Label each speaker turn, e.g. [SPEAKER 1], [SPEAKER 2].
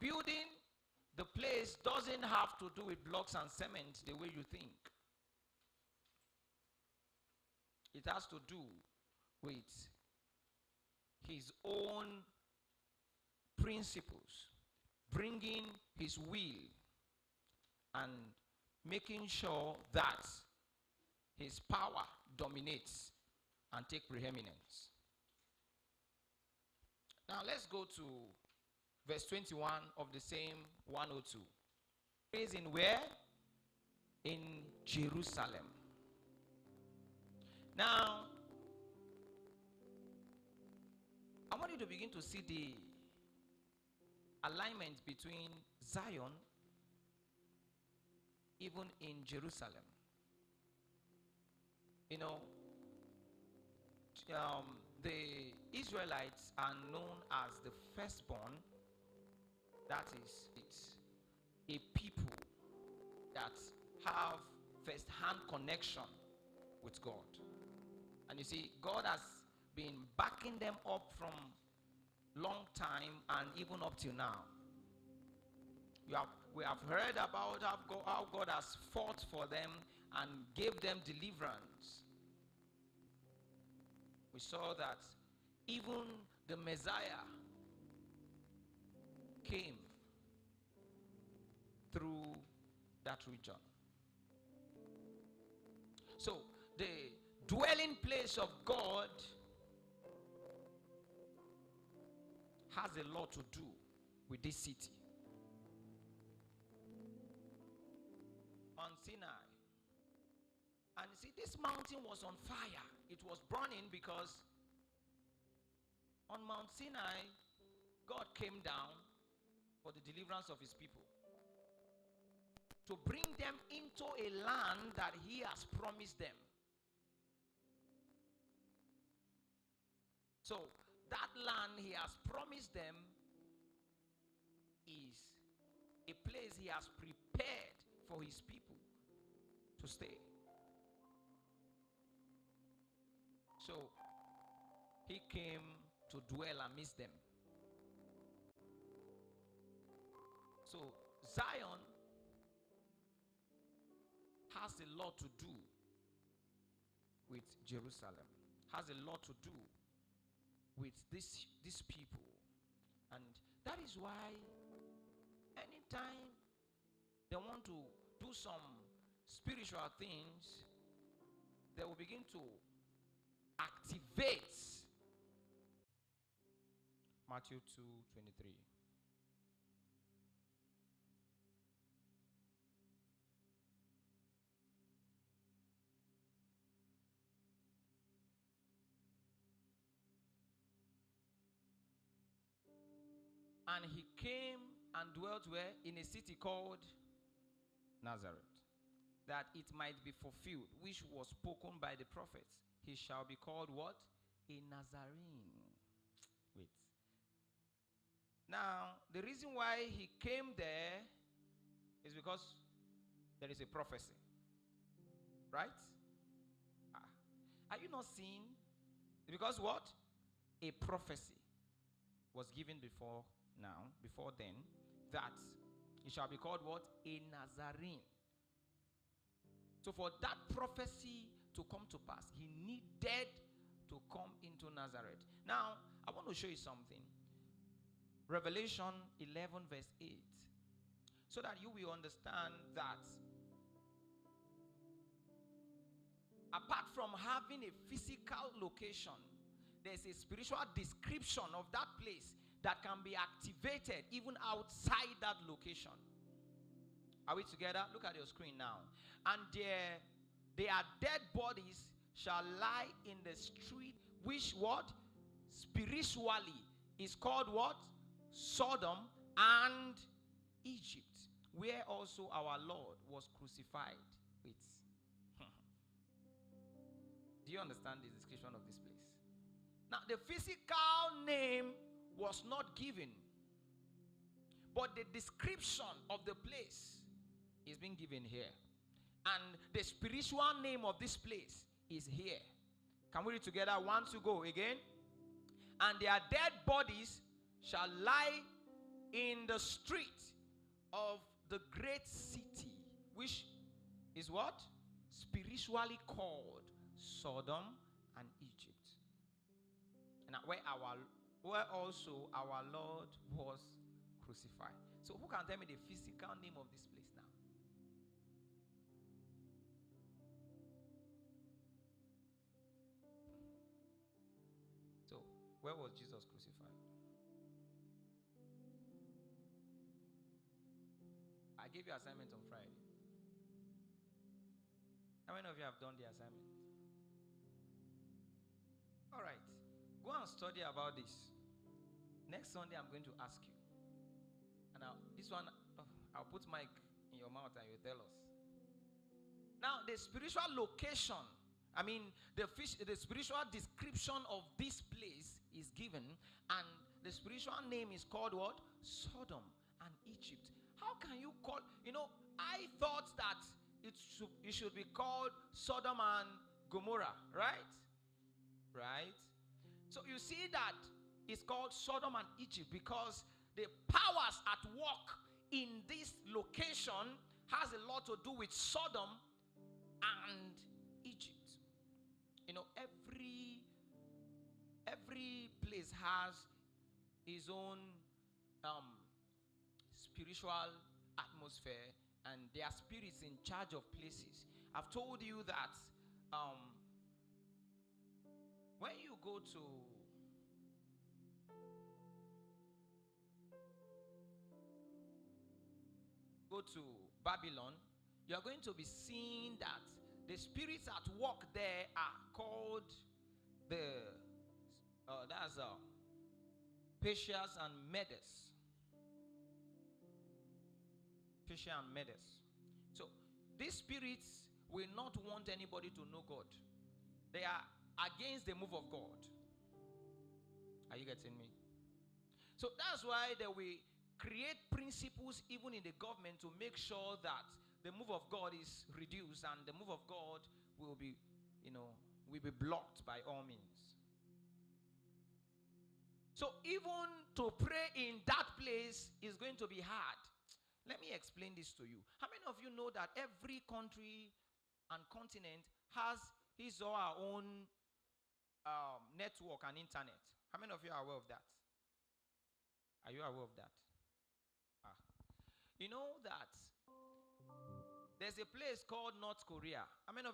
[SPEAKER 1] building the place doesn't have to do with blocks and cement the way you think. It has to do with his own principles, bringing his will and making sure that his power dominates and take preeminence. Now let's go to verse 21 of the same 102. Is in where? In Jerusalem. Now, I want you to begin to see the alignment between Zion, even in Jerusalem. You know, the Israelites are known as the firstborn. That is, it's a people that have first-hand connection with God. And you see, God has been backing them up from long time and even up till now. We have heard about how God has fought for them and gave them deliverance. We saw that even the Messiah came through that region. So the dwelling place of God has a lot to do with this city. Mount Sinai. And you see, this mountain was on fire. It was burning because on Mount Sinai, God came down for the deliverance of his people, to bring them into a land that he has promised them. So that land he has promised them is a place he has prepared for his people to stay. So he came to dwell amidst them. So Zion has a lot to do with Jerusalem, has a lot to do with these people. And that is why anytime they want to do some spiritual things, they will begin to activate Matthew 2:23. And he came and dwelt where? In a city called Nazareth, that it might be fulfilled, which was spoken by the prophets. He shall be called what? A Nazarene. Wait. Now, the reason why he came there is because there is a prophecy. Right? Are you not seeing? Because what? A prophecy was given before then, that he shall be called what? A Nazarene. So for that prophecy to come to pass, he needed to come into Nazareth. Now, I want to show you something. Revelation 11 verse 8. So that you will understand that apart from having a physical location, there's a spiritual description of that place that can be activated even outside that location. Are we together? Look at your screen now. And their dead bodies shall lie in the street, which what? Spiritually is called what? Sodom and Egypt, where also our Lord was crucified with. Do you understand the description of this place? Now, the physical name was not given, but the description of the place is being given here. And the spiritual name of this place is here. Can we read together? 1, 2, go again. And their dead bodies shall lie in the street of the great city, which is what? Spiritually called Sodom and Egypt. And where also our Lord was crucified. So who can tell me the physical name of this place now? So where was Jesus crucified? I gave you assignment on Friday. How many of you have done the assignment? All right. Go and study about this. Next Sunday, I'm going to ask you. And this one, I'll put mic in your mouth and you tell us. Now, the spiritual location, the spiritual description of this place is given. And the spiritual name is called what? Sodom and Egypt. How can you call, I thought that it should be called Sodom and Gomorrah, right? Right? So you see that it's called Sodom and Egypt because the powers at work in this location has a lot to do with Sodom and Egypt. Every place has its own spiritual atmosphere, and there are spirits in charge of places. I've told you that when you go to Babylon, you're going to be seeing that the spirits at work there are called Persians and Medes. Persia and Medes. So these spirits will not want anybody to know God. They are against the move of God. Are you getting me? So that's why they will create principles even in the government to make sure that the move of God is reduced and the move of God will be blocked by all means. So even to pray in that place is going to be hard. Let me explain this to you. How many of you know that every country and continent has his or her own network and internet? How many of you are aware of that? Are you aware of that? You know that there's a place called North Korea. How many of you